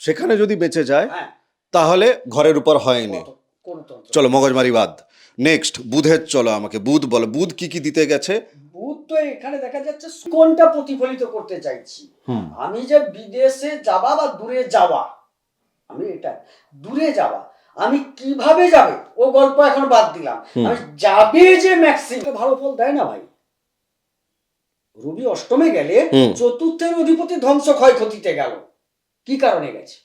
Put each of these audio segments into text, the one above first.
সেখানে যদি বেঁচে যায় হ্যাঁ তাহলে ঘরের উপর হয়নি। কোন তন্ত্র? চলো মগজমারি বাদ। নেক্সট বুধের, চলো আমাকে বুধ বলো, বুধ কি কি দিতে গেছে? বুধ তো এখানে দেখা যাচ্ছে কোনটা প্রতিফলিত করতে চাইছি আমি, যে বিদেশে যাওয়া বা দূরে যাওয়া, আমি এটা দূরে যাওয়া, আমি কিভাবে যাবে ও গল্প এখন বাদ দিলাম, আমি যাবে যে ম্যাক্সিমাম ভালো ফল দেয় না ভাই। রবি অষ্টমে গেলে চতুর্থের অধিপতি ধ্বংস ক্ষয়ক্ষতিতে গেল। কি কারণে গেছে?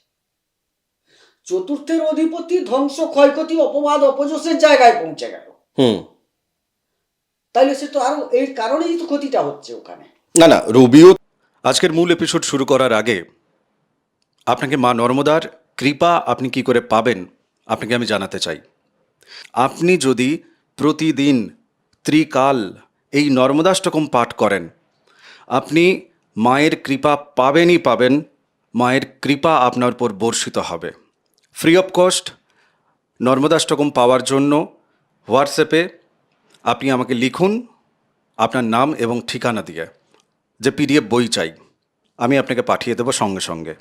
চতুর্থের অধিপতি ধ্বংস ক্ষয়ক্ষতি অপবাদ অপযশের জায়গায় পৌঁছে গেল। তাইলে সে তো আরো এই কারণেই তো ক্ষতিটা হচ্ছে ওখানে। না না, রবিও। আজকের মূল এপিসোড শুরু করার আগে আপনাকে মা নর্মদার কৃপা আপনি কি করে পাবেন আপনাকে আমি জানাতে চাই। আপনি যদি প্রতিদিন ত্রিকাল এই নর্মদাষ্টকম পাঠ করেন, আপনি মায়ের কৃপা পাবেনই পাবেন। মায়ের কৃপা আপনার উপর বর্ষিত হবে। ফ্রি অফ কস্ট নর্মদাষ্টকম পাওয়ার জন্য হোয়াটসঅ্যাপে আপনি আমাকে লিখুন আপনার নাম এবং ঠিকানা দিয়ে, যে পিডিএফ বই চাই, আমি আপনাকে পাঠিয়ে দেবো সঙ্গে সঙ্গে।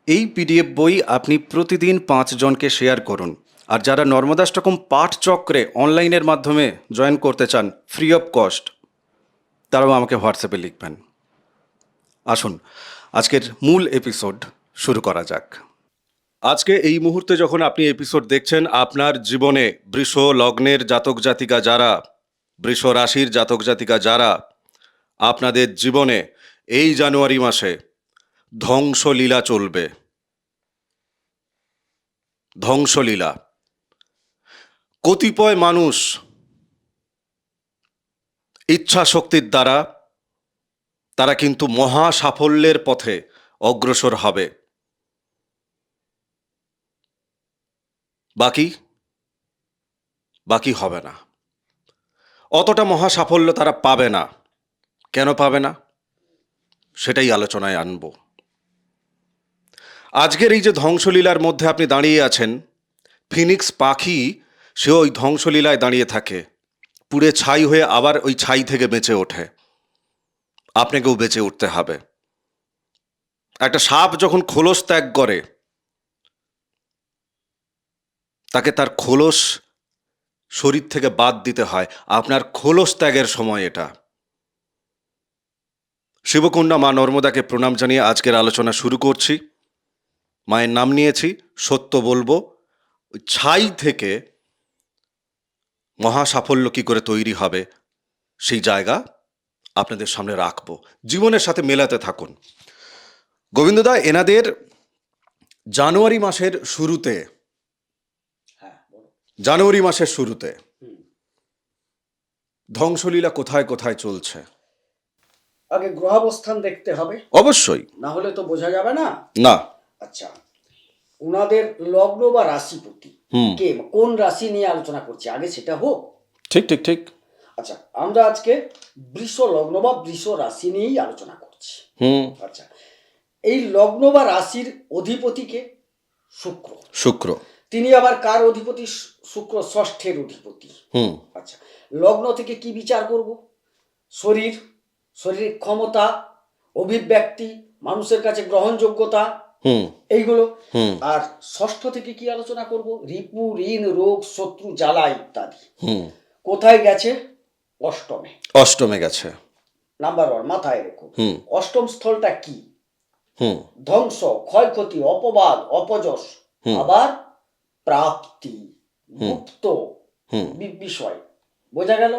এই পিডিএফ বই আপনি প্রতিদিন 5 জনকে শেয়ার করুন। আর যারা নর্মদাষ্টকম পাঠ চক্রে অনলাইনের মাধ্যমে জয়েন করতে চান ফ্রি অফ কস্ট, তারাও আমাকে হোয়াটসঅ্যাপে লিখবেন। আসুন আজকের মূল এপিসোড শুরু করা যাক। আজকে এই মুহূর্তে যখন আপনি এপিসোড দেখছেন, আপনার জীবনে বৃষ লগ্নের জাতক জাতিকা যারা, বৃষ রাশির জাতক জাতিকা যারা, আপনাদের জীবনে এই জানুয়ারি মাসে ধ্বংসলীলা চলবে। ধ্বংসলীলা। কতিপয় মানুষ ইচ্ছা শক্তির দ্বারা তারা কিন্তু মহা সাফল্যের পথে অগ্রসর হবে। বাকি হবে না, অতটা মহা সাফল্য তারা পাবে না। কেন পাবে না সেটাই আলোচনায় আনব। আজকের এই যে ধ্বংসলীলার মধ্যে আপনি দাঁড়িয়ে আছেন, ফিনিক্স পাখি সে ওই ধ্বংসলীলায় দাঁড়িয়ে থাকে, পুড়ে ছাই হয়ে আবার ওই ছাই থেকে বেঁচে ওঠে। আপনাকেও বেঁচে উঠতে হবে। একটা সাপ যখন খোলস ত্যাগ করে, তাকে তার খোলস শরীর থেকে বাদ দিতে হয়। আপনার খোলস ত্যাগের সময় এটা। শিবকন্যা মা নর্মদাকে প্রণাম জানিয়ে আজকের আলোচনা শুরু করছি। মায়ের নাম নিয়েছি, সত্য বলবো। ওই ছাই থেকে মহা সাফল্য কী করে তৈরি হবে সেই জায়গা আপনাদের সামনে রাখবো। জীবনের সাথে মেলাতে থাকুন। গোবিন্দদা, এনাদের জানুয়ারি মাসের শুরুতে, ধ্বংসলীলা কোথায় কোথায় চলছে? আগে গ্রহাবস্থান দেখতে হবে অবশ্যই, না হলে তো বোঝা যাবে না। না। আচ্ছা, উনাদের লগ্ন বা রাশিপতি কে, কোন রাশি নিয়ে আলোচনা করছি আগে সেটা হোক। ঠিক ঠিক ঠিক। আচ্ছা, আমরা আজকে বৃষ লগ্ন বা বৃষ রাশি নিয়েই আলোচনা করছি। আচ্ছা, এই লগ্ন বা রাশির অধিপতিকে শুক্র। শুক্র তিনি আবার কার অধিপতি? শুক্র ষষ্ঠের অধিপতি। আচ্ছা, লগ্ন থেকে কি বিচার করব? শরীরের ক্ষমতা, অভিব্যক্তি, মানুষের কাছে গ্রহণযোগ্যতা, এইগুলো। আর ষষ্ঠ থেকে কি আলোচনা করব? রিপু, ঋণ, রোগ, শত্রু, জ্বালা ইত্যাদি। কোথায় গেছে? অষ্টমে। অষ্টমে গেছে। নাম্বার 1 মাথায় রেখো। অষ্টম স্থলটা কি? ধ্বংস, ক্ষয়ক্ষতি, অপবাদ, অপযশ, আবার প্রাপ্তি, গুপ্ত বিষয়। বোঝা গেল?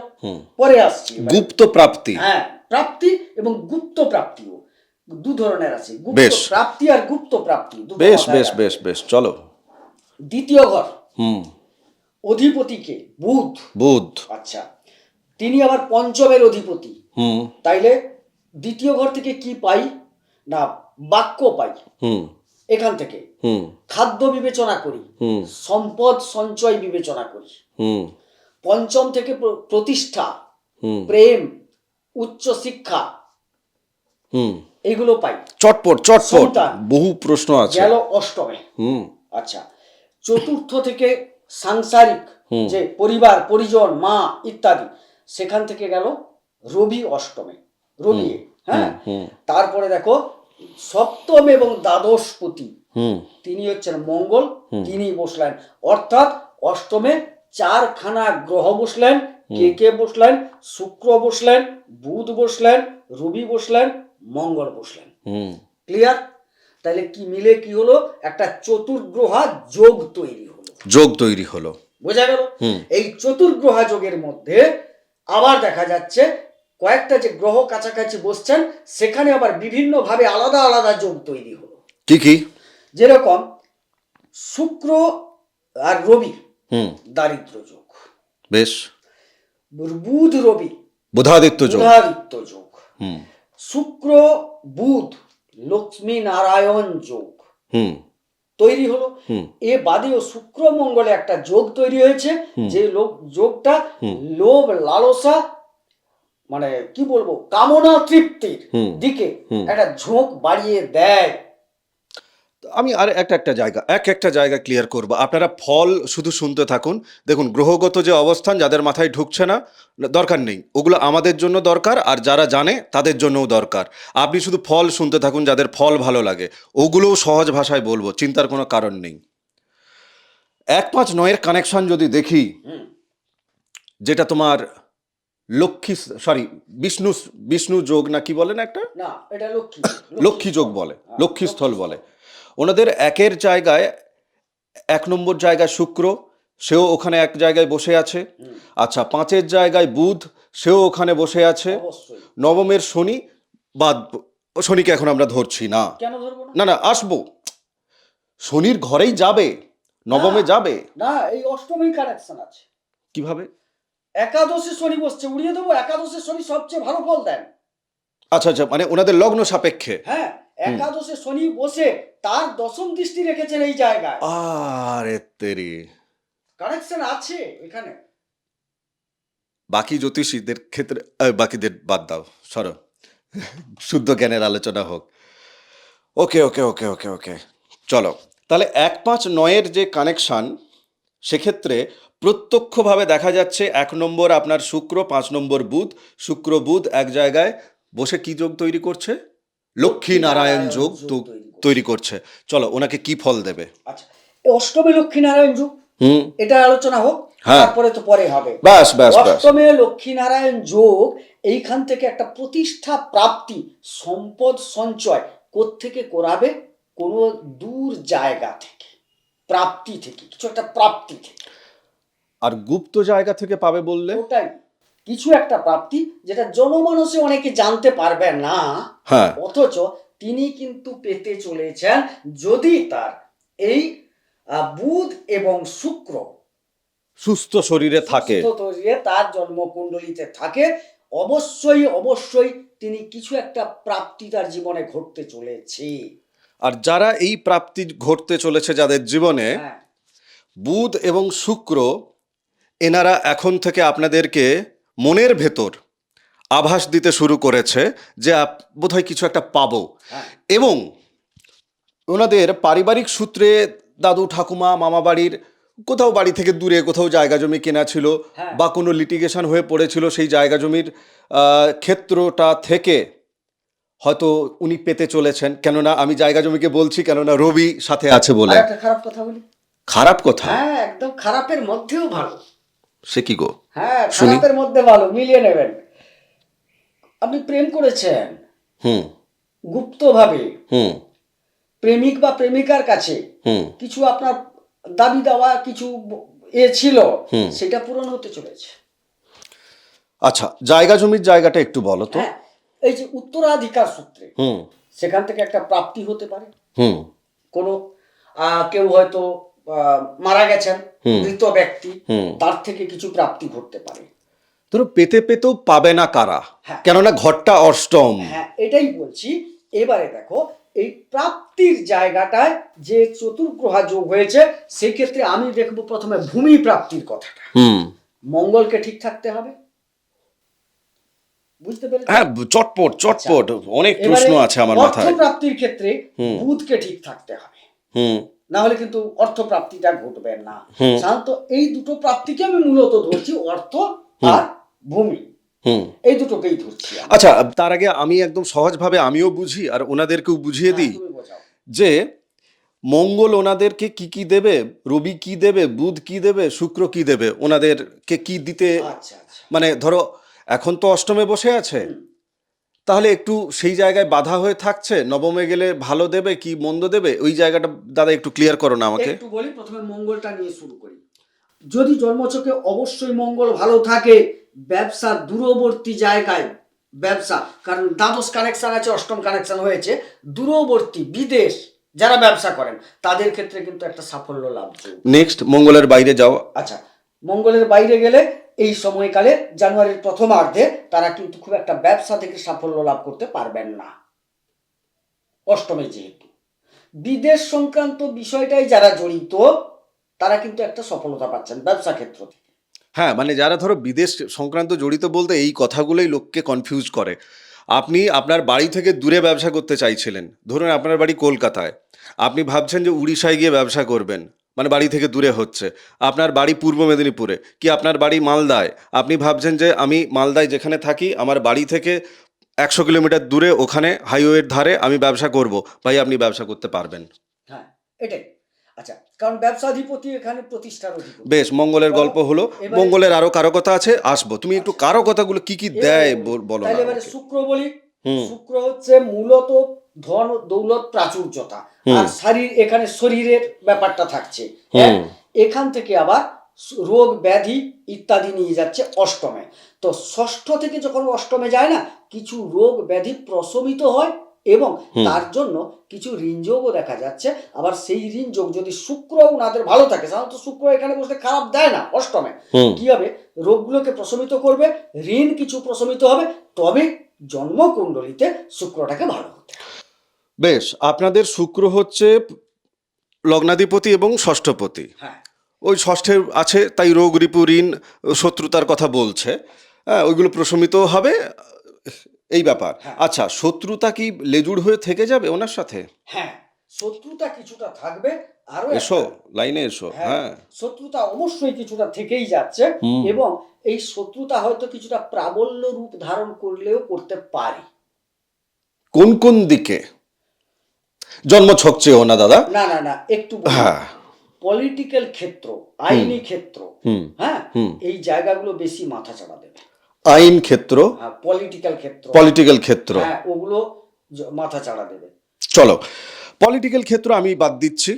পরে আসছি। গুপ্ত প্রাপ্তি। হ্যাঁ, প্রাপ্তি এবং গুপ্ত প্রাপ্তিও দু ধরনের আছে। গুপ্ত প্রাপ্তি আর গুপ্ত প্রাপ্তি। বেশ বেশ বেশ বেশ, চলো। দ্বিতীয় ঘর অধিপতিকে বুধ। বুধ, আচ্ছা, তিনি আবার পঞ্চমের অধিপতি। তাইলে দ্বিতীয় ঘর থেকে কি পাই না? বাক্য পাই। এখান থেকে খাদ্য বিবেচনা করি, সম্পদ সঞ্চয় বিবেচনা করি। পঞ্চম থেকে প্রতিষ্ঠা, প্রেম, উচ্চ শিক্ষা, এগুলো পাই। চটপট বহু প্রশ্ন আছে। গেল অষ্টমে। আচ্ছা, চতুর্থ থেকে সাংসারিক, যে পরিবার পরিজন, মা ইত্যাদি, সেখান থেকে গেল রবি অষ্টমে। রবি, হ্যাঁ। তারপরে দেখো সপ্তম এবং দ্বাদশপতি হুম তিনি হচ্ছেন মঙ্গল, তিনি বসলেন, অর্থাৎ অষ্টমে 4খানা গ্রহ বসলেন। কে বসলেন? শুক্র বসলেন, বুধ বসলেন, রবি বসলেন, মঙ্গল বসলেন। হুম ক্লিয়ার? তাহলে কি মিলে কি হলো? একটা চতুর্গ্রহা যোগ তৈরি হলো। যোগ তৈরি হলো। বোঝা গেল? এই চতুর্গ্রহা যোগের মধ্যে আবার দেখা যাচ্ছে কয়েকটা যে গ্রহ কাছাকাছি বসছেন, সেখানে আবার বিভিন্ন ভাবে আলাদা আলাদা যোগ তৈরি হলো। কি কি? যেরকম শুক্র আর রবি দারিদ্র যোগ, বেশ। বুধ রবি বুধাদিত্য যোগ। বুধাদিত্য যোগ, শুক্র বুধ লক্ষ্মী নারায়ণ যোগ তৈরি হলো। এ বাদেও শুক্র মঙ্গলে একটা যোগ তৈরি হয়েছে, যে যোগটা লোভ লালসা মানে কি বলবো কামনা তৃপ্তির দিকে একটা ঝোঁক বাড়িয়ে দেয়। আমি আর একটা জায়গা ক্লিয়ার করব। আপনারা ফল শুধু শুনতে থাকুন। দেখুন, গ্রহগত যে অবস্থান যাদের মাথায় ঢুকছে না, দরকার নেই, ওগুলো আমাদের জন্য দরকার, আর যারা জানে তাদের জন্যও দরকার। আপনি শুধু ফল শুনতে থাকুন, যাদের ফল ভালো লাগে ওগুলোও সহজ ভাষায় বলবো, চিন্তার কোনো কারণ নেই। 1-5-9 এর কানেকশন যদি দেখি, যেটা তোমার বিষ্ণু যোগ না কি বলেন একটা, না এটা লক্ষ্মী যোগ বলে, লক্ষ্মী স্থল বলে। ওনাদের 1-এর জায়গায় 1 নম্বর জায়গায় শুক্র, সেও ওখানে এক জায়গায় বসে আছে। আচ্ছা, 5-এর জায়গায় বুধ, সেও ওখানে বসে আছে। 9মের শনি, বাদ, শনিকে এখন আমরা ধরছি না। কেন ধরবো না? না না, আসবো, শনির ঘরেই যাবে, 9মে যাবে না, এই অষ্টমী কানেকশন আছে। কিভাবে? একাদশে শনি বসছে, উড়িয়ে দেবো। একাদশে শনি সবচেয়ে ভালো ফল দেন। আচ্ছা আচ্ছা, মানে ওনাদের লগ্ন সাপেক্ষে। হ্যাঁ, একাদশে শনি বসে তার দশম দৃষ্টি রেখেছেন এই জায়গায়। আরে তেরি, কানেকশন আছে এখানে। বাকি জ্যোতিষীদের ক্ষেত্রে বাকিদের বাদ দাও, সরো, শুদ্ধ জ্ঞানের আলোচনা হোক। ওকে ওকে ওকে ওকে ওকে, চলো তাহলে 1-5-9-এর যে কানেকশন, সেক্ষেত্রে প্রত্যক্ষভাবে দেখা যাচ্ছে 1 নম্বর আপনার শুক্র, 5 নম্বর বুধ, শুক্র বুধ এক জায়গায় বসে কি যোগ তৈরি করছে? লক্ষ্মী নারায়ণ যোগ তৈরি করছে। চলো, ওনাকে কি ফল দেবে? আচ্ছা, অষ্টমী লক্ষ্মী নারায়ণ যোগ, এটা আলোচনা হোক, তারপরে তো পরে হবে। অষ্টমে লক্ষ্মী নারায়ণ যোগ, এইখান থেকে একটা প্রতিষ্ঠা প্রাপ্তি, সম্পদ সঞ্চয় কোত্থেকে করাবে? কোন দূর জায়গা থেকে, প্রাপ্তি থেকে, কিছু একটা প্রাপ্তি থেকে। আর গুপ্ত জায়গা থেকে পাবে বললে? ওটাই, কিছু একটা প্রাপ্তি যেটা জনমানসে অনেকে জানতে পারবে না, অথচ তিনি কিন্তু পেতে চলেছেন, যদি তার এই বুধ এবং শুক্র সুস্থ শরীরে থাকে, তার জন্মকুণ্ডলিতে থাকে, অবশ্যই অবশ্যই তিনি কিছু একটা প্রাপ্তি তার জীবনে ঘটতে চলেছে। আর যারা এই প্রাপ্তি ঘটতে চলেছে যাদের জীবনে, বুধ এবং শুক্র, এনারা এখন থেকে আপনাদেরকে মনের ভেতর আভাস দিতে শুরু করেছে যে বোধহয় কিছু একটা পাবো। এবং ওনাদের পারিবারিক সূত্রে দাদু ঠাকুমা মামা বাড়ির কোথাও, বাড়ি থেকে দূরে কোথাও জায়গা জমি কেনা ছিল, বা কোনো লিটিগেশন হয়ে পড়েছিল, সেই জায়গা জমির ক্ষেত্রটা থেকে হয়তো উনি পেতে চলেছেন। কেননা আমি জায়গা জমিকে বলছি, কেননা রবি সাথে আছে বলে। একটা খারাপ কথা বলি। খারাপ কথা? হ্যাঁ, একদম খারাপের মধ্যেও ভালো। সে কি গো? হ্যাঁ, খারাপের মধ্যে ভালো, মিলিয়ে নেবেন। আপনি প্রেম করেছেন গুপ্তভাবে, প্রেমিক বা প্রেমিকার কাছে কিছু আপনার দাবি দেওয়া কিছু ছিল, সেটা পূরণ হতে চলেছে। আচ্ছা, জায়গা জমির জায়গাটা একটু বলো তো। এই যে উত্তরাধিকার সূত্রে, সেখান থেকে একটা প্রাপ্তি হতে পারে। কোনো কেউ হয়তো মারা গেছেন, মৃত ব্যক্তি, তার থেকে কিছু প্রাপ্তি ঘটতে পারে। ধরো পেতে পেতেও পাবে না কারা, কেননা ঘরটা অষ্টম। হ্যাঁ, এটাই বলছি। এবারে দেখো, এই প্রাপ্তির জায়গাটায় যে চতুর্গ্রহা যোগ হয়েছে, সেই ক্ষেত্রে আমি দেখবো প্রথমে ভূমি প্রাপ্তির কথাটা। মঙ্গলকে ঠিক থাকতে হবে, বুঝতে পেরেছেন? হ্যাঁ, চটপট চটপট অনেক প্রশ্ন আছে আমার মাথায়। অর্থ প্রাপ্তির ক্ষেত্রে বুধকে ঠিক থাকতে হবে, না হলে কিন্তু অর্থ প্রাপ্তিটা ঘটবে না। সাধারণত এই দুটো প্রাপ্তিকে আমি মূলত ধরছি, অর্থ আর ভূমি, এই দুটোকেই ধরছি। আচ্ছা, তার আগে আমি একদম সহজভাবে আমিও বুঝি আর ওনাদেরকেও বুঝিয়ে দিই যে মঙ্গল ওনাদেরকে কি কি দেবে, রবি কি দেবে, বুধ কি দেবে, শুক্র কি দেবে, ওনাদেরকে কি দিতে, আচ্ছা আচ্ছা। মানে ধরো এখন তো অষ্টমে বসে আছে, হুম। তাহলে একটু সেই জায়গায় বাধা হয়ে থাকছে, নবমে গেলে ভালো দেবে কি মন্দ দেবে, ওই জায়গাটা দাদা একটু ক্লিয়ার করো না আমাকে। একটু বলি, প্রথমে মঙ্গলটা নিয়ে শুরু করি। যদি জন্মছকে অবশ্যই মঙ্গল ভালো থাকে, ব্যবসা দূরবর্তী জায়গায় ব্যবসা, কারণ দ্বাদশ কানেকশন আছে, অষ্টম কানেকশন হয়েছে, দূরবর্তী বিদেশ যারা ব্যবসা করেন তাদের ক্ষেত্রে কিন্তু একটা সাফল্য লাভযোগ্য। নেক্সট, মঙ্গলের বাইরে যাও। আচ্ছা, মঙ্গলের বাইরে গেলে এই সময়কালে জানুয়ারির প্রথমার্ধে তারা কিন্তু খুব একটা ব্যবসা থেকে সাফল্য লাভ করতে পারবেন না, অষ্টমে যেহেতু। বিদেশ সংক্রান্ত বিষয়টাই যারা জড়িত তারা কিন্তু একটা সফলতা পাচ্ছেন ব্যবসা ক্ষেত্র থেকে। হ্যাঁ, মানে যারা ধরো বিদেশ সংক্রান্ত জড়িত বলতে এই কথাগুলোই লোককে কনফিউজ করে। আপনি আপনার বাড়ি থেকে দূরে ব্যবসা করতে চাইছিলেন, ধরুন আপনার বাড়ি কলকাতায়, আপনি ভাবছেন যে উড়িষ্যায় গিয়ে ব্যবসা করবেন, মানে বাড়ি থেকে দূরে হচ্ছে। আপনার বাড়ি পূর্ব মেদিনীপুরে কি আপনার বাড়ি মালদায়, আপনি ভাবছেন যে আমি মালদায় যেখানে থাকি আমার বাড়ি থেকে 100 কিলোমিটার দূরে ওখানে হাইওয়ের ধারে আমি ব্যবসা করব, ভাই আপনি ব্যবসা করতে পারবেন। হ্যাঁ, এটাই। আচ্ছা, কারণ ব্যবসাধিপতি এখানে প্রতিষ্ঠার অধিপতি। বেশ, মঙ্গলের গল্প হলো। এবারে- মঙ্গলের আরো কারো কথা আছে, আসবো। তুমি একটু আচ্ছা। কারো কথাগুলো কি কি দেয় বলো না তাহলে এবারে আমাকে। শুক্র বলি। হুম। শুক্র হচ্ছে মূলত ধন দৌলত প্রাচুর্যতা, আর এখানে শরীরের ব্যাপারটা থাকছে। হুম। এখান থেকে আবার রোগ ব্যাধি ইত্যাদি নিয়ে যাচ্ছে অষ্টমে। তো ষষ্ঠ থেকে যখন অষ্টমে যায় না, কিছু রোগ ব্যাধি প্রশমিত হয় এবং তার জন্য কিছু ঋণযোগও দেখা যাচ্ছে। আবার সেই ঋণযোগ যদি শুক্র ওনাদের ভালো থাকে, সাধারণত শুক্র এখানে বসে খারাপ দেয় না অষ্টমে, কি হবে, রোগগুলোকে প্রশমিত করবে, ঋণ কিছু প্রশমিত হবে, তবে জন্মকুণ্ডলিতে শুক্রটাকে ভালো হতে হবে। বেশ, আপনাদের শুক্র হচ্ছে লগ্নাধিপতি এবং ষষ্ঠপতি। হ্যাঁ, ওই ষষ্ঠে আছে, তাই রোগ রিপু ঋণ শত্রুতার কথা বলছে। হ্যাঁ, ওইগুলো প্রশমিত হবে, এই ব্যাপার। হ্যাঁ। আচ্ছা, শত্রুতা কি লেজুড় হয়ে থেকে যাবে ওনার সাথে? হ্যাঁ, শত্রুতা কিছুটা থাকবে। আরো এসো, একটা, লাইনে এসো। হ্যাঁ, হ্যাঁ। শত্রুতা অবশ্যই কিছুটা থেকেই যাচ্ছে এবং এই শত্রুতা হয়তো কিছুটা প্রাবল্য রূপ ধারণ করলেও করতে পারে। কোন কোন দিকে? জন্ম ছক চেয়েও না দাদা। না না না, একটু হ্যাঁ। পলিটিক্যাল ক্ষেত্র, আইনি ক্ষেত্র, হুম। হ্যাঁ, এই জায়গাগুলো বেশি মাথা চাড়া দেবে। আইন ক্ষেত্র, পলিটিক্যাল ক্ষেত্র, পলিটিক্যাল ক্ষেত্র, হ্যাঁ, ওগুলো মাথা চাড়া দেবে। চলো পলিটিক্যাল ক্ষেত্র আমি বাদ দিচ্ছি,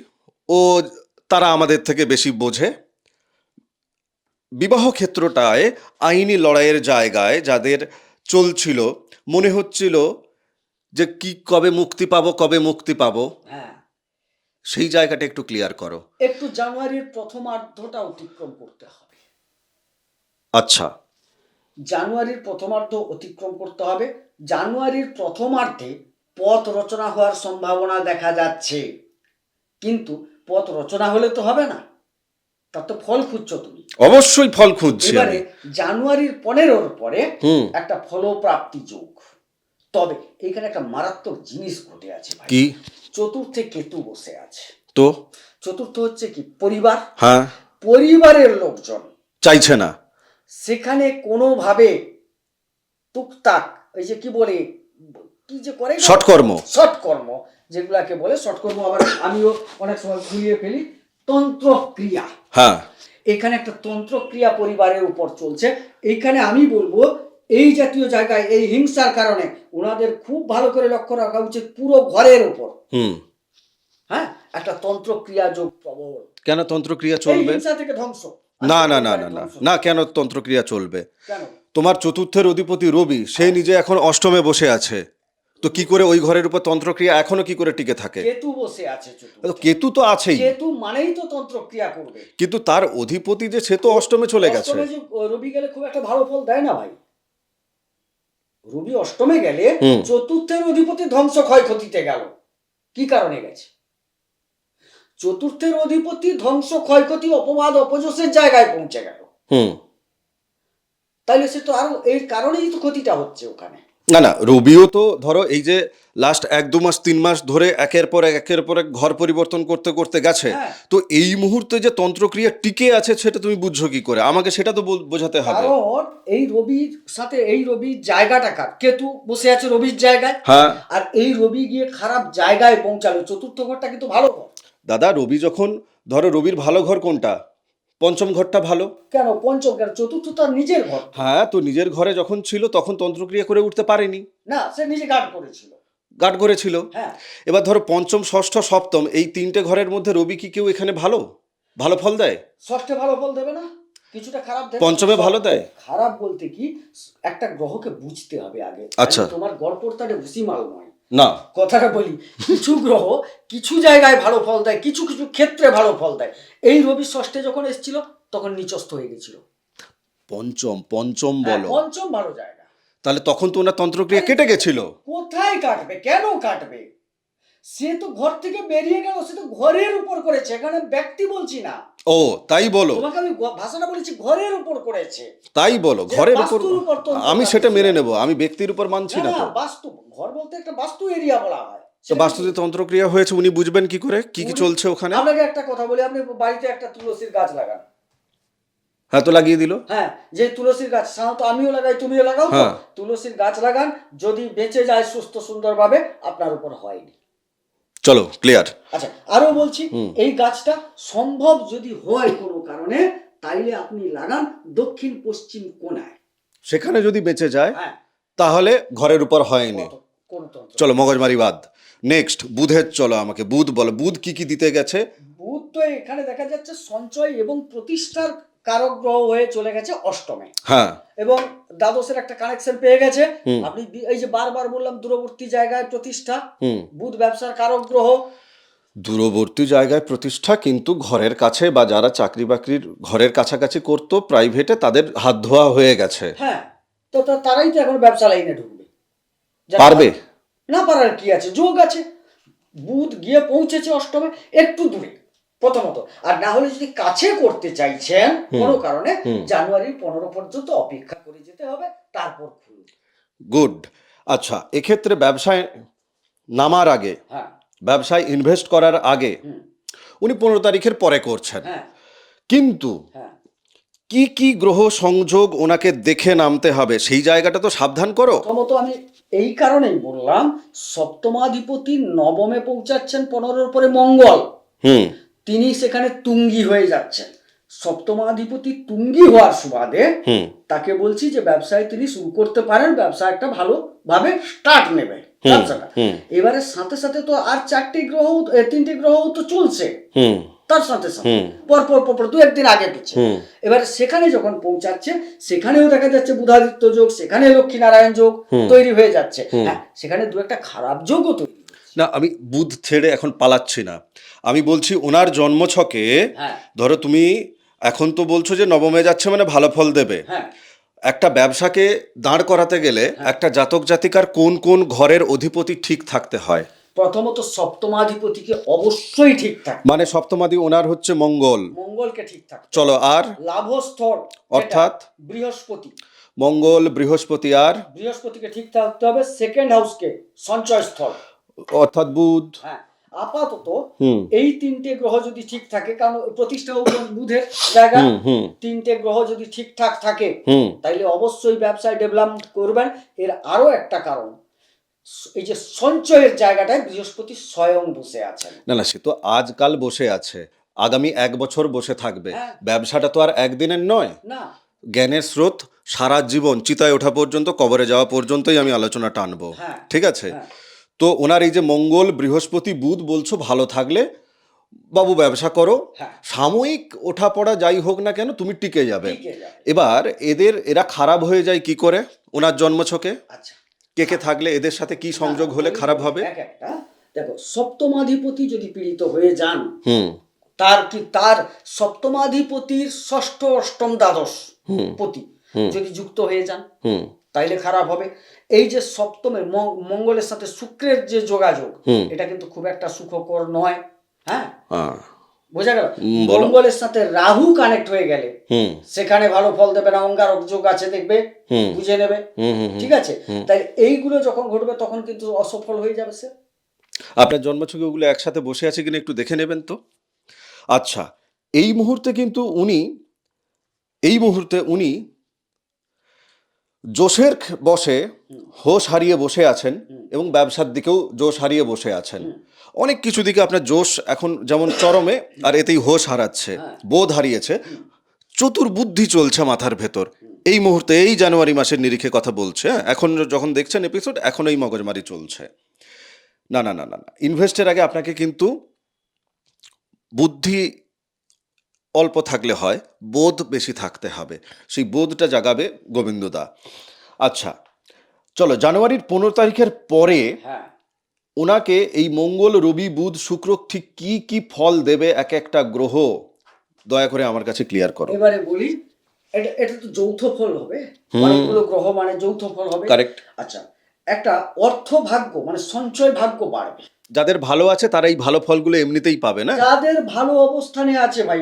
ও তারা আমাদের থেকে বেশি বোঝে। বিবাহ ক্ষেত্রটায় আইনি লড়াইয়ের জায়গায় যাদের চলছিল, মনে হচ্ছিল যে কি কবে মুক্তি পাবো, কবে মুক্তি পাবো, হ্যাঁ, সেই জায়গাটা একটু ক্লিয়ার করো। একটু জানুয়ারির প্রথমার্ধটা অতিক্রম করতে হবে। আচ্ছা। জানুয়ারির প্রথমার্ধ অতিক্রম করতে হবে। জানুয়ারির প্রথমার্ধে পথ রচনা হওয়ার সম্ভাবনা দেখা যাচ্ছে, কিন্তু পথ রচনা হলে তো হবে না, তার তো ফল খুঁজছো তুমি। অবশ্যই ফল খুঁজছি এবারে আমি। জানুয়ারির 15-র পরে একটা ফলপ্রাপ্তি যোগ। তবে এখানে একটা মারাত্মক জিনিস ঘটে আছে ভাই। কি? চতুর্থে কেতু বসে আছে। তো চতুর্থ হচ্ছে কি, পরিবার। হ্যাঁ, পরিবারের লোকজন চাইছে না সেখানে কোনোভাবে টুকটাক, এই যে কি বলে, কি যে করে সৎকর্ম। সৎকর্ম, যেগুলাকে বলে সৎকর্ম, আবার আমিও অনেক সময় ঘুরিয়ে ফেলি, তন্ত্রক্রিয়া। হ্যাঁ। এখানে একটা তন্ত্রক্রিয়া পরিবারের উপর চলছে। এইখানে আমি বলবো এই জাতীয় জায়গায় এই হিংসার কারণে ওনাদের খুব ভালো করে লক্ষ্য রাখা উচিত পুরো ঘরের উপর। হ্যাঁ, একটা তন্ত্রক্রিয়া যোগ প্রবল। কেন তন্ত্রক্রিয়া এই চলবে? হিংসা থেকে ধ্বংস। না না না না না না, কেন তন্ত্রক্রিয়া চলবে? কেন? তোমার চতুর্থের অধিপতি রবি, সে নিজে এখন অষ্টমে বসে আছে, তো কি করে ওই ঘরের উপর তন্ত্রক্রিয়া এখনো কি করে টিকে থাকে? কেতু বসে আছে চতুর্থে। কেতু তো আছেই, কেতু মানেই তো তন্ত্রক্রিয়া করবে, কিন্তু তার অধিপতি যে সে তো অষ্টমে চলে গেছে। অষ্টমে যে রবি গেলে খুব একটা ভালো ফল দেয় না ভাই। রবি অষ্টমে গেলে চতুর্থের অধিপতি ধ্বংস ক্ষয়ক্ষতিতে গেল। কি কারণে গেছে? চতুর্থের অধিপতি ধ্বংস ক্ষয়ক্ষতি অপবাদ অপযশের জায়গায় পৌঁছে গেল। তাইলে সে তো আরো এই কারণেই তো ক্ষতিটা হচ্ছে ওখানে। না না, রবিও তো ধরো এই যে লাস্ট 1-2 মাস 3 মাস ধরে একের পর এক ঘর পরিবর্তন করতে করতে গেছে, তো এই মুহূর্তে যে তন্ত্রক্রিয়া টিকে আছে সেটা তুমি বুঝছো কি করে? আমাকে সেটা তো বোঝাতে হবে। কারণ এই রবির সাথে এই রবির জায়গাটা কার, কেতু বসে আছে রবির জায়গায়। হ্যাঁ, আর এই রবি গিয়ে খারাপ জায়গায় পৌঁছালো। চতুর্থ ঘরটা কিন্তু ভালো ঘর। দাদা রবি যখন, ধরো রবির ভালো ঘর কোনটা? পঞ্চম ঘরটা ভালো। কেন পঞ্চম, কেন চতুর্থ তার নিজের ঘর। হ্যাঁ, তো নিজের ঘরে যখন ছিল তখন তন্ত্রক্রিয়া করে উঠতে পারেনি, না, সে নিজে গার্ড করেছিল। গাঁট করেছিল। হ্যাঁ, এবার ধরো পঞ্চম ষষ্ঠ সপ্তম এই তিনটে ঘরের মধ্যে রবি কি কেউ এখানে ভালো ভালো ফল দেয়? ষষ্ঠে ভালো ফল দেবে না, কিছুটা খারাপ দেবে। পঞ্চমে ভালো দেয়? খারাপ বলতে কি, একটা গ্রহকে বুঝতে হবে আগে। আচ্ছা। তোমার গড়পড়তাটা ভুসিমাল নয়, না, কথাটা বলি। কিছু গ্রহ কিছু জায়গায় ভালো ফল দেয়, কিছু কিছু ক্ষেত্রে ভালো ফল দেয়। এই রবি ষষ্ঠে যখন এসেছিল তখন নিচস্থ হয়ে গেছিল। পঞ্চম পঞ্চম হ্যাঁ, বলো, পঞ্চম ভালো জায়গা। তাহলে তখন তো ওনার তন্ত্রক্রিয়া কেটে গেছিল। কোথায় কাটবে, কেন কাটবে? সে তো ঘর থেকে বেরিয়ে গেল, সে তো ঘরের উপর করেছে, এখানে ব্যক্তি বলছি না। ও তাই বলো, তোমাকে আমি ভাষাটা বলেছি, ঘরের উপর করেছে। তাই বলো, যে ঘরের উপর। বাস্তুর উপর তন্ত্র আমি কাটছে। সেটা মেনে নেব, আমি ব্যক্তির উপর মানছি না না না, তো। বাস্তু ঘর বলতে একটা বাস্তু এরিয়া বলা হয়। তো বাস্তুতে তন্ত্রক্রিয়া হয়েছে, উনি বুঝবেন কি করে কি কি চলছে ওখানে? আপনাকে একটা কথা বলি, আপনি বাড়িতে একটা তুলসীর গাছ লাগান। হ্যাঁ, তো লাগিয়ে দিল। হ্যাঁ, যে তুলসীর গাছ সাধারণত আমিও লাগাই, তুমিও লাগাও তো। হ্যাঁ। তুলসীর গাছ লাগান, যদি বেঁচে যায় সুস্থ সুন্দরভাবে, আপনার উপর হয়নি। চলো ক্লিয়ার। আচ্ছা, আরো বলছি, এই গাছটা সম্ভব যদি হয় কোনো কারণে, তাইলে আপনি লাগান দক্ষিণ পশ্চিম কোণায়। সেখানে যদি বেঁচে যায় হ্যাঁ, তাহলে ঘরের উপর হয়নি। কোন তন্ত্র। চলো মগজমারি বাদ। নেক্সট বুধের, চলো আমাকে বুধ বলো, বুধ কি কি দিতে গেছে? বুধ তো এখানে দেখা যাচ্ছে সঞ্চয় এবং প্রতিষ্ঠার কারক গ্রহ হয়ে চলে গেছে অষ্টমে। হ্যাঁ, এবং দ্বাদশের একটা কানেকশন পেয়ে গেছে। আপনি এই যে বারবার বললাম দূরবর্তী জায়গায় প্রতিষ্ঠা, বুধ ব্যবসার কারক গ্রহ। দূরবর্তী জায়গায় প্রতিষ্ঠা, কিন্তু ঘরের কাছে বা যারা চাকরি বাকরির ঘরের কাছাকাছি করতো প্রাইভেটে, তাদের হাত ধোয়া হয়ে গেছে। হ্যাঁ, তো তারাই তো এখন ব্যবসা লাইনে ঢুকবে। যারা পারবে না, পারার কি আছে, যোগ আছে। বুধ গিয়ে পৌঁছেছে অষ্টমে, একটু দূরে প্রথমত। আর না হলে যদি কাছে করতে চাইছেন কোনো কারণে, জানুয়ারি 15 পর্যন্ত অপেক্ষা করে যেতে হবে, তারপর খুলুন। গুড। আচ্ছা, এক্ষেত্রে ব্যবসায় নামার আগে, হ্যাঁ, ব্যবসায় ইনভেস্ট করার আগে উনি 15 তারিখের পরে করছেন, হ্যাঁ, কিন্তু হ্যাঁ। কি কি গ্রহ সংযোগ ওনাকে দেখে নামতে হবে সেই জায়গাটা তো সাবধান করো। প্রথমত আমি এই কারণেই বললাম, সপ্তমাধিপতি নবমে পৌঁছাচ্ছেন 15-র পরে মঙ্গল। তিনি সেখানে তুঙ্গি হয়ে যাচ্ছেন। সপ্তমাধিপতি তুঙ্গি হওয়ার সুবাদে তাকে বলছি যে ব্যবসায় তিনি শুরু করতে পারেন, ব্যবসা একটা ভালোভাবে স্টার্ট নেবে ব্যবসাটা। এবারে সাথে সাথে তো আর 3টি গ্রহ তো চলছে তার সাথে সাথে, পরপর 2-1 দিন আগে পিছে। এবারে সেখানে যখন পৌঁছাচ্ছে, সেখানেও দেখা যাচ্ছে বুধাদিত্য যোগ, সেখানে লক্ষ্মীনারায়ণ যোগ তৈরি হয়ে যাচ্ছে। হ্যাঁ, সেখানে 2-একটা খারাপ যোগও তৈরি। না, আমি বুধ ছেড়ে এখন পালাচ্ছি না, আমি বলছি ওনার জন্মছকে। ধরো তুমি এখন তো বলছো যে নবমে যাচ্ছে মানে ভালো ফল দেবে। একটা ব্যবসাকে দাঁড় করাতে গেলে একটা জাতক জাতিকার কোন কোন ঘরের অধিপতি ঠিক থাকতে হয়? প্রথমত সপ্তমাধিপতিকে অবশ্যই ঠিক থাকে, মানে সপ্তমাধি ওনার হচ্ছে মঙ্গল, মঙ্গলকে ঠিক থাকে। চলো, আর লাভস্থল অর্থাৎ বৃহস্পতি, মঙ্গল বৃহস্পতি, আর বৃহস্পতিকে ঠিক থাকতে হবে। সেকেন্ড হাউসকে সঞ্চয় স্থল অর্থাৎ বুধ। হ্যাঁ, আপাতত এই 3টে গ্রহ যদি ঠিক থাকে, কারণ প্রতিষ্ঠা বুধের জায়গা, 3টে গ্রহ যদি ঠিকঠাক থাকে, তাইলে অবশ্যই ব্যবসায় ডেভেলপ করবেন। এর আরো একটা কারণ, এই যে সঞ্চয়ের জায়গাটায় বৃহস্পতি স্বয়ং বসে আছেন। না, সে তো আজকাল বসে আছে, আগামী 1 বছর বসে থাকবে। ব্যবসাটা তো আর একদিনের নয় না। জ্ঞানের স্রোত সারা জীবন, চিতায় ওঠা পর্যন্ত, কবরে যাওয়া পর্যন্তই আমি আলোচনা টানবো। ঠিক আছে? তো ওনার এই যে মঙ্গল বৃহস্পতি বুধ বলছো ভালো থাকলে বাবু ব্যবসা করো, সাময়িক ওঠা পড়া যাই হোক না কেন তুমি টিকে যাবে। এবার এরা খারাপ হয়ে যায় কি করে ওনার জন্মছকে? আচ্ছা, কে থাকলে এদের সাথে কি সংযোগ হলে খারাপ হবে? দেখো, সপ্তমাধিপতি যদি পীড়িত হয়ে যান, তার সপ্তমাধিপতির ষষ্ঠ অষ্টম দ্বাদশ পতি যদি যুক্ত হয়ে যান, তাইলে খারাপ হবে। এই যে সপ্তমে মঙ্গলের সাথে শুক্রের যে যোগাযোগ, এটা কিন্তু খুব একটা সুখকর নয়। হ্যাঁ, বোঝা গেল? মঙ্গলের সাথে রাহু কানেক্ট হয়ে গেলে সেখানে ভালো ফল দেবে না, অঙ্গারক যোগ আছে, দেখবে, বুঝে নেবে। ঠিক আছে? তাই এইগুলো যখন ঘটবে তখন কিন্তু অসফল হয়ে যাবে সে। আপনার জন্মছকে ওগুলো একসাথে বসে আছে কিনা একটু দেখে নেবেন তো। আচ্ছা, এই মুহূর্তে উনি জোশের বসে হোশ হারিয়ে বসে আছেন এবং ব্যবসার দিকেও জোশ হারিয়ে বসে আছেন। অনেক কিছু দিকে আপনার জোশ এখন যেমন চরমে, আর এতেই হোশ হারাচ্ছে, বোধ হারিয়েছে। চতুর্বুদ্ধি চলছে মাথার ভেতর এই মুহূর্তে, এই জানুয়ারি মাসের নিরিখে কথা বলছে। এখন যখন দেখছেন এপিসোড, এখন এই মগজমারি চলছে। না না না না না, ইনভেস্টের আগে আপনাকে কিন্তু বুদ্ধি অল্প থাকলে হয়, বোধ বেশি থাকতে হবে। সেই বোধটা জাগাবে গোবিন্দদা। আচ্ছা, চলো জানুয়ারির 15 তারিখের পরে হ্যাঁ, ওনাকে এই মঙ্গল, রবি, বুধ, শুক্র ঠিক কি কি ফল দেবে এক একটা গ্রহ, দয়া করে আমার কাছে ক্লিয়ার করো। এবারে বলি, এটা এটা তো যৌথ ফল হবে, অনেকগুলো গ্রহ মানে যৌথ ফল হবে। কারেক্ট। আচ্ছা, একটা অর্থ ভাগ্য মানে সঞ্চয় ভাগ্য বাড়বে। যাদের ভালো আছে তারা এই ভালো ফলগুলো এমনিতেই পাবে না? যাদের ভালো অবস্থানে আছে ভাই,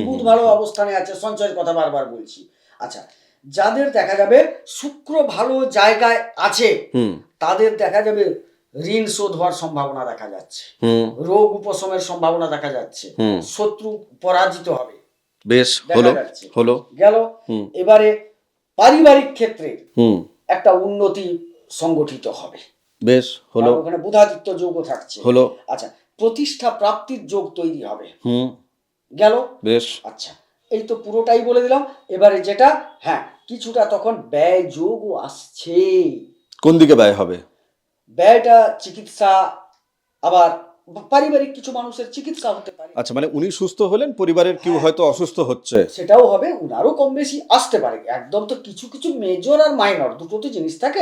বুধ ভালো অবস্থানে আছে, সঞ্চয়ের কথা বারবার বলছি। আচ্ছা, যাদের দেখা যাবে শুক্র ভালো জায়গায় আছে, তাদের দেখা যাবে ঋণ শোধ হওয়ার সম্ভাবনা দেখা যাচ্ছে, রোগ উপশমের সম্ভাবনা দেখা যাচ্ছে, শত্রু পরাজিত হবে। বেশ, দেখা হলো যাচ্ছে। হলো গেল। এবারে পারিবারিক ক্ষেত্রে একটা উন্নতি সংগঠিত হবে। বেশ, হলো। আর ওখানে বুধাদিত্য যোগও থাকছে। হলো। আচ্ছা, প্রতিষ্ঠা প্রাপ্তির যোগ তৈরি হবে। গেল। বেশ। আচ্ছা, এই তো পুরোটাই বলে দিলাম। এবারে যেটা, হ্যাঁ, কিছুটা তখন ব্যয় যোগও আসছে। কোন দিকে ব্যয় হবে? ব্যয়টা চিকিৎসা, আবার পারিবারিক কিছু মানুষের চিকিৎসা হতে পারে। আচ্ছা, মানে উনি সুস্থ হলেন, পরিবারের কেউ হয়তো অসুস্থ হচ্ছে, সেটাও হবে, উনারও কম বেশি আসতে পারে। একদম তো কিছু কিছু মেজর আর মাইনর দুটো তো জিনিস থাকে,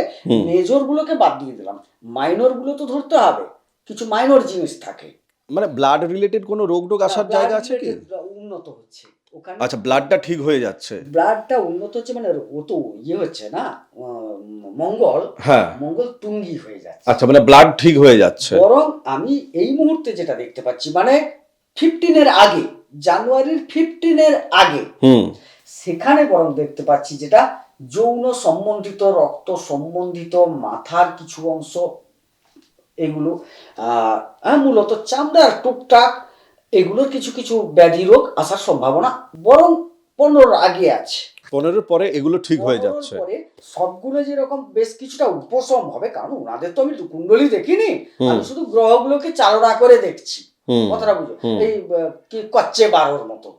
মেজর গুলোকে বাদ দিয়ে দিলাম, মাইনর গুলো তো ধরতে হবে। কিছু মাইনর জিনিস থাকে। মানে ব্লাড রিলেটেড কোনো রোগ টোগ আসার জায়গা আছে কি? উন্নত হচ্ছে ওখানে। আচ্ছা, ব্লাডটা ঠিক হয়ে যাচ্ছে, ব্লাডটা উন্নত হচ্ছে, মানে ও তো ইয়ে হচ্ছে না, মঙ্গল, হ্যাঁ, মঙ্গল তুঙ্গি হয়ে যাচ্ছে। আচ্ছা, মানে ব্লাড ঠিক হয়ে যাচ্ছে। বরং আমি এই মুহূর্তে যেটা দেখতে পাচ্ছি, মানে 15-এর আগে, জানুয়ারির 15-এর আগে, সেখানে বরং দেখতে পাচ্ছি যেটা যৌন সম্বন্ধিত, রক্ত সম্বন্ধিত, মাথার কিছু অংশ, এগুলো মূলত চামড়ার টুকটাক, এগুলোর কিছু কিছু ব্যাধি রোগ আসার সম্ভাবনা বরং 15-র আগে আছে। 15-এর পরে এগুলো ঠিক হয়ে যাচ্ছে। পরে সবগুলো যেরকম বেশ কিছুটা উপশম হবে, কারণ ওনাদের তো আমি কুণ্ডলী দেখিনি, আমি শুধু গ্রহগুলোকে চালনা করে দেখছি। কথাটা বুঝো, এই কি কচ্ছে 12-র মতো,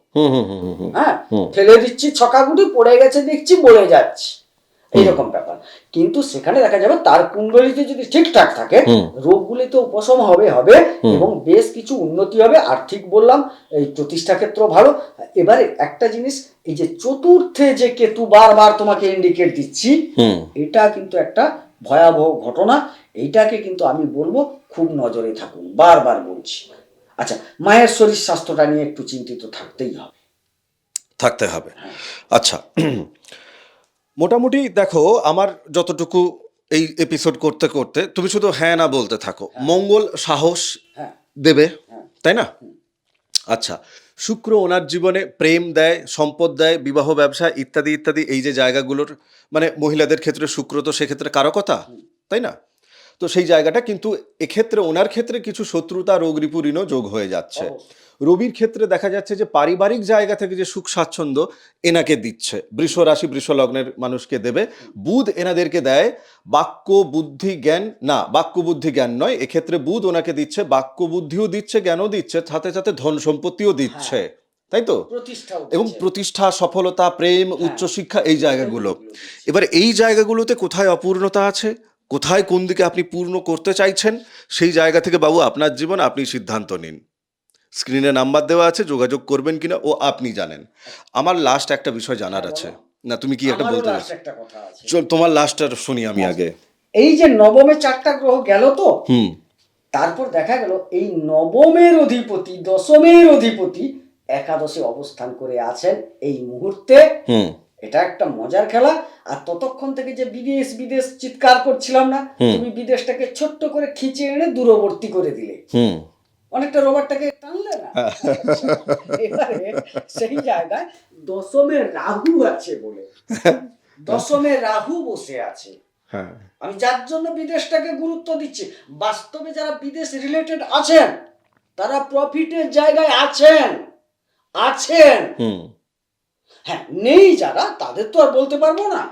হ্যাঁ, ফেলে দিচ্ছি ছকাগুটি, পড়ে গেছে দেখছি, বলে যাচ্ছি, এইরকম ব্যাপার। কিন্তু সেখানে দেখা যাবে তার কুণ্ডলিতে যদি ঠিকঠাক থাকে, রোগগুলি তো উপশম হবে হবে এবং বেশ কিছু উন্নতি হবে। আর্থিক বললাম, এই প্রতিষ্ঠা ক্ষেত্র ভালো। এবারে একটা জিনিস, এই যে চতুর্থে যে কেতু বারবার তোমাকে ইন্ডিকেট দিচ্ছি, এটা কিন্তু একটা ভয়াবহ ঘটনা। এইটাকে কিন্তু আমি বলবো খুব নজরে থাকুন, বারবার বলছি। আচ্ছা, মায়ের শরীর স্বাস্থ্যটা নিয়ে একটু চিন্তিত থাকতেই হবে, থাকতে হবে। আচ্ছা, মোটামুটি দেখো, আমার যতটুকু এই এপিসোড করতে করতে তুমি শুধু হ্যাঁ না বলতে থাকো। মঙ্গল সাহস দেবে, তাই না? আচ্ছা, শুক্র ওনার জীবনে প্রেম দেয়, সম্পদ দেয়, বিবাহ, ব্যবসা ইত্যাদি ইত্যাদি, এই যে জায়গাগুলোর, মানে মহিলাদের ক্ষেত্রে শুক্র তো সেক্ষেত্রে কারকতা, তাই না? তো সেই জায়গাটা কিন্তু এক্ষেত্রে ওনার ক্ষেত্রে কিছু শত্রুতা, রোগ রিপু, ঋণও যোগ হয়ে যাচ্ছে। রবির ক্ষেত্রে দেখা যাচ্ছে যে পারিবারিক জায়গা থেকে যে সুখ স্বাচ্ছন্দ্য এনাকে দিচ্ছে, বৃষ রাশি বৃষ লগ্নের মানুষকে দেবে। বুধ এনাদেরকে দেয় বাক্য বুদ্ধি জ্ঞান, না বাক্য বুদ্ধি জ্ঞান নয়, এক্ষেত্রে বুধ ওনাকে দিচ্ছে বাক্য বুদ্ধিও দিচ্ছে, জ্ঞানও দিচ্ছে, সাথে সাথে ধন সম্পত্তিও দিচ্ছে, তাই তো? এবং প্রতিষ্ঠা, সফলতা, প্রেম, উচ্চশিক্ষা, এই জায়গাগুলো। এবার এই জায়গাগুলোতে কোথায় অপূর্ণতা আছে, কোথায় কোন দিকে আপনি পূর্ণ করতে চাইছেন, সেই জায়গা থেকে বাবু আপনার জীবন, আপনি সিদ্ধান্ত নিন। স্ক্রিনে নাম্বার দেওয়া আছে, যোগাযোগ করবেন কিনা ও আপনি জানেন। আমার লাস্ট একটা বিষয় জানার আছে। না, তুমি কি একটা বলতে চাইছো? চল, তোমার লাস্টটা শুনি আমি আগে। এই যে নবমে 4টা গ্রহ গেল তো, তারপর দেখা গেল এই নবমের অধিপতি, দশমের অধিপতি একাদশে অবস্থান করে আছেন এই মুহূর্তে। এটা একটা মজার খেলা। আর ততক্ষণ থেকে যে বিদেশ বিদেশ চিৎকার করছিলাম না, তুমি বিদেশটাকে ছোট্ট করে খিচে এনে দূরবর্তী করে দিলে, অনেকটা রবারটাকে টানলে না। এবারে সেই জায়গায় দশমে রাহু আছে বলে, দশমে রাহু বসে আছে। আমি যার জন্য বিদেশটাকে গুরুত্ব দিচ্ছি, বাস্তবে যারা বিদেশ রিলেটেড আছেন তারা প্রফিটের জায়গায় আছেন, হ্যাঁ, নেই যারা, তাদের তো আর বলতে পারবো না।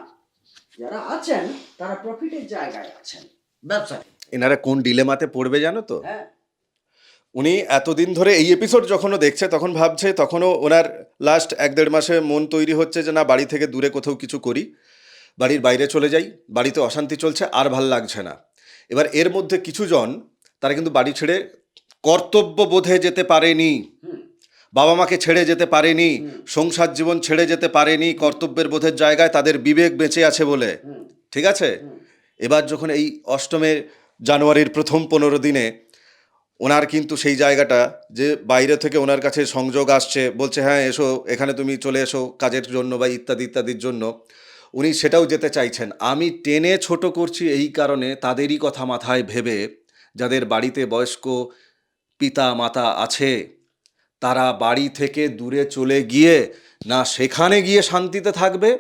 যারা আছেন তারা প্রফিটের জায়গায় আছেন, ব্যবসায়। এনারা কোন ডিলেমাতে পড়বে জানো তো? হ্যাঁ, উনি এতদিন ধরে এই এপিসোড যখনও দেখছে তখন ভাবছে, তখনও ওনার লাস্ট 1-1.5 মাসে মন তৈরি হচ্ছে যে না, বাড়ি থেকে দূরে কোথাও কিছু করি, বাড়ির বাইরে চলে যাই, বাড়িতে অশান্তি চলছে, আর ভাল লাগছে না। এবার এর মধ্যে কিছু জন তারা কিন্তু বাড়ি ছেড়ে কর্তব্য বোধে যেতে পারেনি, হুম, বাবা মাকে ছেড়ে যেতে পারেনি, হুম। সংসার জীবন ছেড়ে যেতে পারেনি, কর্তব্যের বোধের জায়গায় তাদের বিবেক বেঁচে আছে বলে। হুম, ঠিক আছে? হুম। এবার যখন এই 8 জানুয়ারির প্রথম 15 দিনে ওনার কিন্তু সেই জায়গাটা, যে বাইরে থেকে ওনার কাছে সংযোগ আসছে, বলছে হ্যাঁ এসো, এখানে তুমি চলে এসো কাজের জন্য বা ইত্যাদি ইত্যাদির জন্য, উনি সেটাও যেতে চাইছেন। আমি টেনে ছোট করছি এই কারণে, তাদেরই কথা মাথায় ভেবে, যাদের বাড়িতে বয়স্ক পিতা মাতা আছে, তারা বাড়ি থেকে দূরে চলে গিয়ে না সেখানে গিয়ে শান্তিতে থাকবে,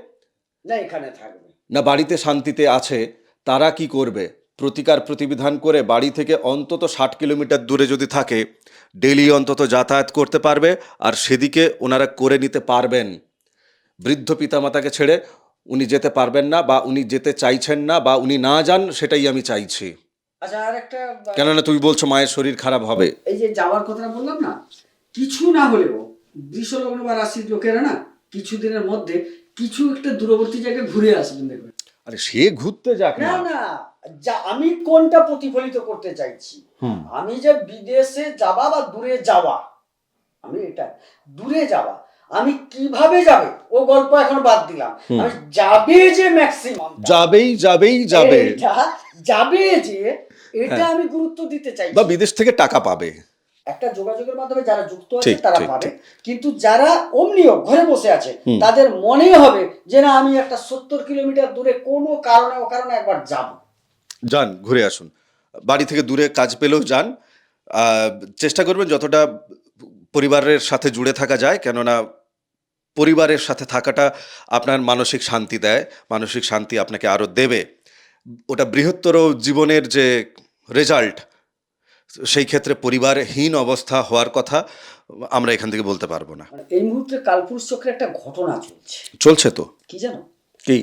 না এখানে থাকবে। না বাড়িতে শান্তিতে আছে, তারা কি করবে? প্রতিকার প্রতিবিধান করে বাড়ি থেকে অন্তত 60 কিলোমিটার দূরে যদি থাকে, ডেলি অন্তত যাতায়াত করতে পারবে, আর সেদিকে ওনারা করে নিতে পারবেন। বৃদ্ধ পিতামাতাকে ছেড়ে উনি যেতে পারবেন না, বা উনি যেতে চাইছেন না, বা উনি না যান, সেটাই আমি চাইছি। আচ্ছা, আর একটা কেননা তুমি বলছো মায়ের শরীর খারাপ হবে। এই যে যাওয়ার কথাটা বললাম না, কিছু না হলেও বৃষলগ্ন বা রাশির লোকেরা না কিছুদিনের মধ্যে কিছু একটা দূরবর্তী জায়গায় ঘুরে আসবেন, দেখবেন। আরে সে ঘুরতে যাক না না। না, যা আমি কোনটা প্রতিফলিত করতে চাইছি, আমি যে বিদেশে যাওয়া বা দূরে যাওয়া, আমি এটা দূরে যাওয়া, আমি কিভাবে যাবে ও গল্প এখন বাদ দিলাম, আমি যাবে যে ম্যাক্সিমাম যাবেই যাবেই যাবে, যাবে যে, এটা হ্যাঁ। আমি গুরুত্ব দিতে চাইছি। বা বিদেশ থেকে টাকা পাবে। একটা যোগাযোগের মাধ্যমে যারা যুক্ত আছে ঠিক, তারা ঠিক, পাবে, ঠিক। কিন্তু যারা অমনিও ঘরে বসে আছে তাদের মনে হবে যে না আমি একটা 70 কিলোমিটার দূরে কোনো কারণে ও কারণে একবার যাব। যান, ঘুরে আসুন। বাড়ি থেকে দূরে কাজ পেলেও যান। আহ, চেষ্টা করবেন যতটা পরিবারের সাথে জুড়ে থাকা যায়, কেননা পরিবারের সাথে থাকাটা আপনার মানসিক শান্তি দেয়, মানসিক শান্তি আপনাকে আরও দেবে। ওটা বৃহত্তর জীবনের যে রেজাল্ট, সেই ক্ষেত্রে পরিবারহীন অবস্থা হওয়ার কথা আমরা এখান থেকে বলতে পারবো না। মানে এই মুহূর্তে কালপুরুষ চক্রে একটা ঘটনা চলছে। চলছে তো। কি জানো? কি?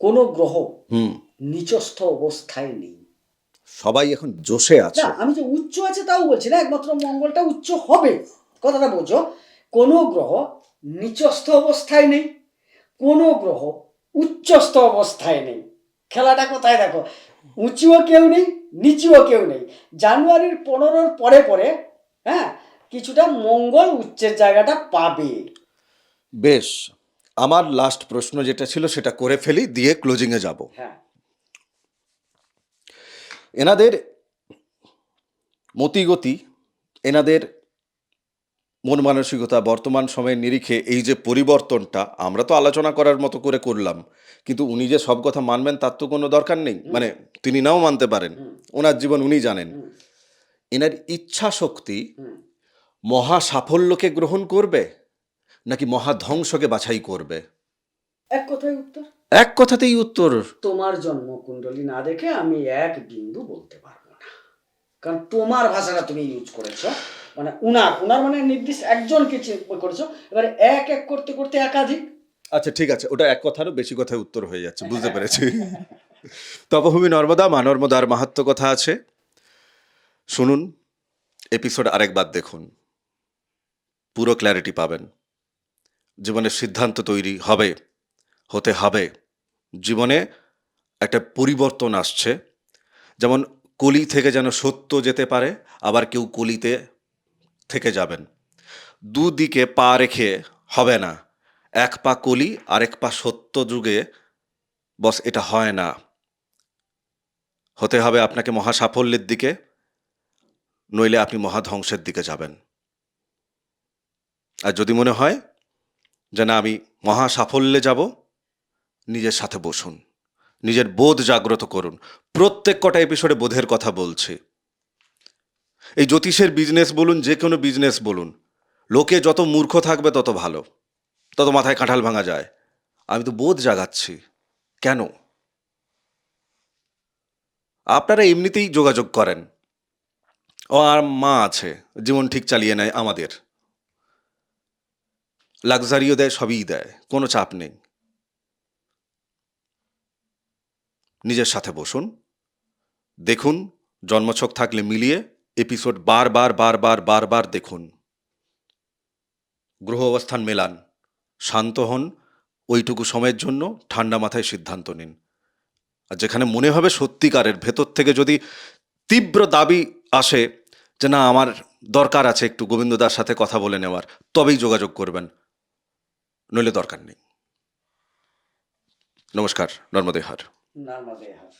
কোন গ্রহ হুম। নিচস্থ অবস্থায় নেই। সবাই এখন জোশে না আছে। আমি যে উচ্চ আছে তাও বলছি না, একমাত্র মঙ্গলটা উচ্চ হবে, কথাটা বোঝো। কোনো গ্রহ নিচস্থ অবস্থায় নেই, কোনো গ্রহ উচ্চস্থ অবস্থায় নেই। খেলাটা কোথায় দেখো, উঁচুও কেউ নেই, নিচুও কেউ নেই। জানুয়ারির 15-র পরে পরে হ্যাঁ কিছুটা মঙ্গল উচ্চের জায়গাটা পাবে। বেশ, আমার লাস্ট প্রশ্ন যেটা ছিল সেটা করে ফেলি, দিয়ে ক্লোজিংয়ে যাব। হ্যাঁ, এনাদের মতিগতি, এনাদের মন মানসিকতা বর্তমান সময়ের নিরিখে এই যে পরিবর্তনটা আমরা তো আলোচনা করার মতো করে করলাম, কিন্তু উনি যে সব কথা মানবেন তার তো কোনো দরকার নেই। মানে তিনি নাও মানতে পারেন, ওনার জীবন উনি জানেন। এনার ইচ্ছা শক্তি মহা সাফল্যকে গ্রহণ করবে নাকি মহা ধ্বংসকে বাছাই করবে? এক কথায় উত্তর। এক কথাতেই উত্তর। তোমার জন্ম কুণ্ডলী না দেখে আমি এক বিন্দু বলতে পারবো না, কারণ তোমার ভাষাটা তুমি ইউজ করেছো, মানে উনার উনার মানে নির্দিষ্ট একজনকে করেছো, এবারে এক এক করতে করতে একাধিক। আচ্ছা ঠিক আছে, ওটা এক কথারও বেশি কথায় উত্তর হয়ে যাচ্ছে, বুঝতে পেরেছি। তপভূমি নর্মদা, মা নর্মদার মাহাত্ম্য কথা আছে, শুনুন, এপিসোড আরেকবার দেখুন, পুরো ক্ল্যারিটি পাবেন। জীবনের সিদ্ধান্ত তৈরি হবে, হতে হবে। জীবনে একটা পরিবর্তন আসছে, যেমন কলি থেকে যেন সত্য যেতে পারে, আবার কেউ কলিতে থেকে যাবেন। দুদিকে পা রেখে হবে না, এক পা কলি আরেক পা সত্য যুগে, বস এটা হয় না। হতে হবে আপনাকে মহা সাফল্যের দিকে, নইলে আপনি মহা ধ্বংসের দিকে যাবেন। আর যদি মনে হয় যে না আমি মহা সাফল্যে যাব, নিজের সাথে বসুন, নিজের বোধ জাগ্রত করুন। প্রত্যেক কটা এপিসোডে বোধের কথা বলছি। এই জ্যোতিষের বিজনেস বলুন, যে কোনো বিজনেস বলুন, লোকে যত মূর্খ থাকবে তত ভালো, তত মাথায় কাঁঠাল ভাঙা যায়। আমি তো বোধ জাগাচ্ছি। কেন? আপনারা এমনিতেই যোগাযোগ করেন, ও আর মা আছে, জীবন ঠিক চালিয়ে নেয় আমাদের, লাক্সারিও দেয়, সবই দেয়, কোনো চাপ নেই। নিজের সাথে বসুন, দেখুন, জন্মছক থাকলে মিলিয়ে এপিসোড বারবার বারবার বারবার দেখুন, গ্রহ অবস্থান মেলান, শান্ত হন, ওইটুকু সময়ের জন্য ঠান্ডা মাথায় সিদ্ধান্ত নিন। আর যেখানে মনে হবে সত্যিকারের ভেতর থেকে যদি তীব্র দাবি আসে যে না আমার দরকার আছে একটু গোবিন্দদার সাথে কথা বলে নেওয়ার, তবেই যোগাযোগ করবেন, নইলে দরকার নেই। নমস্কার, নর্মদে হর। নর্মদে হর।